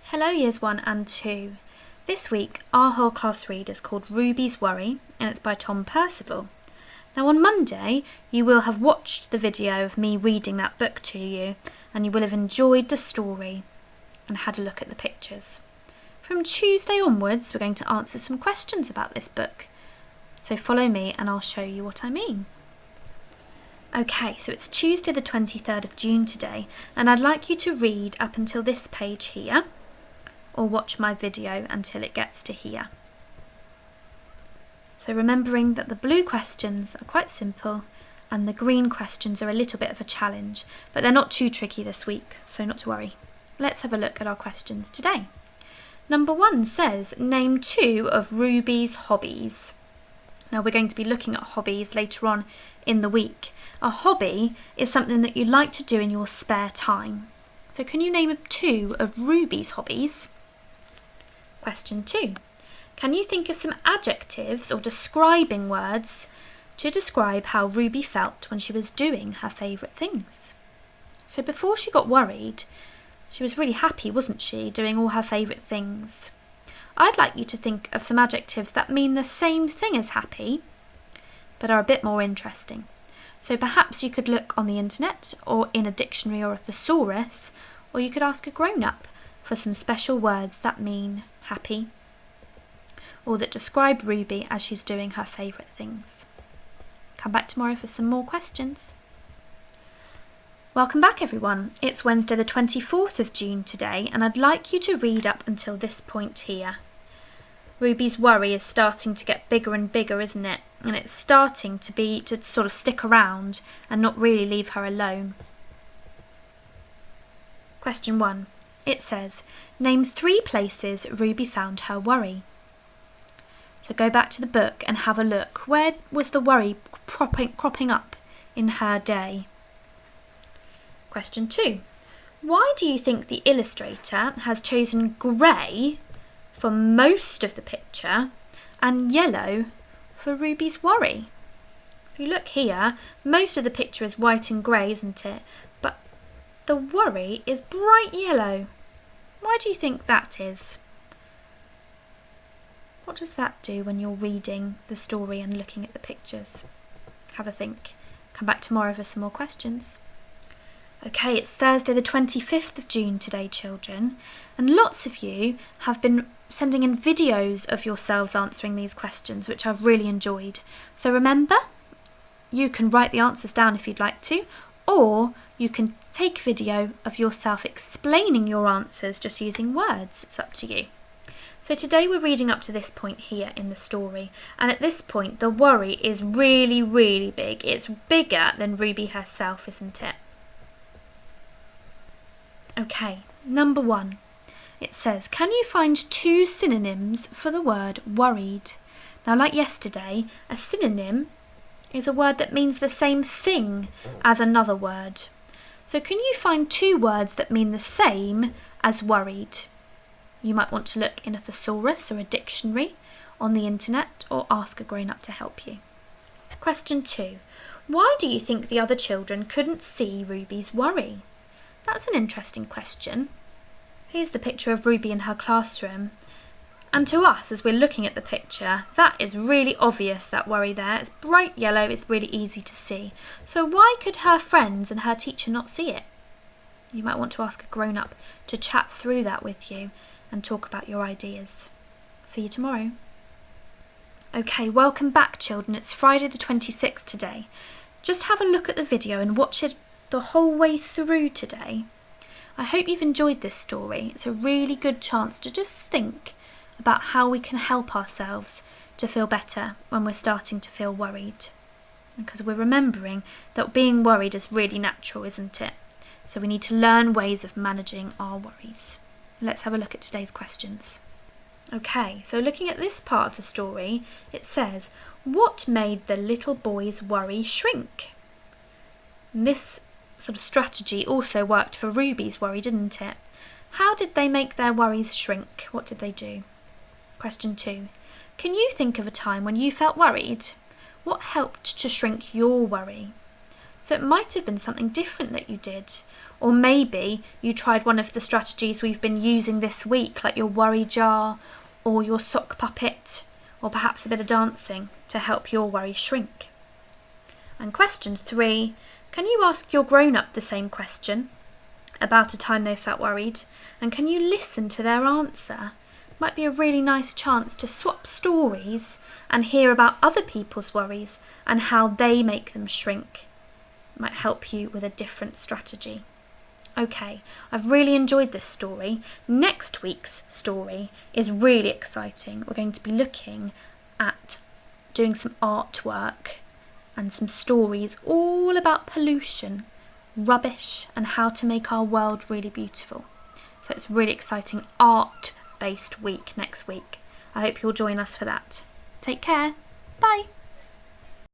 Hello Years 1 and 2. This week our whole class read is called Ruby's Worry and it's by Tom Percival. Now on Monday you will have watched the video of me reading that book to you and you will have enjoyed the story and had a look at the pictures. From Tuesday onwards we're going to answer some questions about this book. So follow me and I'll show you what I mean. Okay, so it's Tuesday the 23rd of June today and I'd like you to read up until this page here or watch my video until it gets to here. So remembering that the blue questions are quite simple and the green questions are a little bit of a challenge, but they're not too tricky this week, so not to worry. Let's have a look at our questions today. Number 1 says, name 2 of Ruby's hobbies. Now we're going to be looking at hobbies later on in the week. A hobby is something that you like to do in your spare time. So can you name 2 of Ruby's hobbies? Question 2. Can you think of some adjectives or describing words to describe how Ruby felt when she was doing her favourite things? So before she got worried, she was really happy, wasn't she, doing all her favourite things? I'd like you to think of some adjectives that mean the same thing as happy, but are a bit more interesting. So perhaps you could look on the internet or in a dictionary or a thesaurus, or you could ask a grown-up for some special words that mean happy or that describe Ruby as she's doing her favourite things. Come back tomorrow for some more questions. Welcome back everyone. It's Wednesday the 24th of June today and I'd like you to read up until this point here. Ruby's worry is starting to get bigger and bigger, isn't it? And it's starting to sort of stick around and not really leave her alone. Question 1. It says, name 3 places Ruby found her worry. So go back to the book and have a look. Where was the worry cropping up in her day? Question 2. Why do you think the illustrator has chosen grey for most of the picture and yellow for Ruby's worry? If you look here, most of the picture is white and grey, isn't it? But the worry is bright yellow. Why do you think that is? What does that do when you're reading the story and looking at the pictures? Have a think. Come back tomorrow for some more questions. Okay, it's Thursday the 25th of June today, children, and lots of you have been sending in videos of yourselves answering these questions, which I've really enjoyed. So remember, you can write the answers down if you'd like to, or you can take a video of yourself explaining your answers just using words. It's up to you. So today we're reading up to this point here in the story, and at this point the worry is really, really big. It's bigger than Ruby herself, isn't it? Okay, number 1. It says, can you find 2 synonyms for the word worried? Now, like yesterday, a synonym is a word that means the same thing as another word. So can you find 2 words that mean the same as worried? You might want to look in a thesaurus or a dictionary, on the internet, or ask a grown-up to help you. Question 2. Why do you think the other children couldn't see Ruby's worry? That's an interesting question. Here's the picture of Ruby in her classroom. And to us, as we're looking at the picture, that is really obvious, that worry there. It's bright yellow, it's really easy to see. So why could her friends and her teacher not see it? You might want to ask a grown-up to chat through that with you and talk about your ideas. See you tomorrow. Okay, welcome back children. It's Friday the 26th today. Just have a look at the video and watch it the whole way through today. I hope you've enjoyed this story. It's a really good chance to just think about how we can help ourselves to feel better when we're starting to feel worried. Because we're remembering that being worried is really natural, isn't it? So we need to learn ways of managing our worries. Let's have a look at today's questions. Okay, so looking at this part of the story, it says, what made the little boy's worry shrink? And this sort of strategy also worked for Ruby's worry, didn't it? How did they make their worries shrink? What did they do? Question 2. Can you think of a time when you felt worried? What helped to shrink your worry? So it might have been something different that you did. Or maybe you tried one of the strategies we've been using this week, like your worry jar or your sock puppet, or perhaps a bit of dancing to help your worry shrink. And question 3, can you ask your grown-up the same question about a time they felt worried, and can you listen to their answer? Might be a really nice chance to swap stories and hear about other people's worries and how they make them shrink. Might help you with a different strategy. Okay, I've really enjoyed this story. Next week's story is really exciting. We're going to be looking at doing some artwork and some stories all about pollution, rubbish, and how to make our world really beautiful. So it's a really exciting art-based week next week. I hope you'll join us for that. Take care. Bye.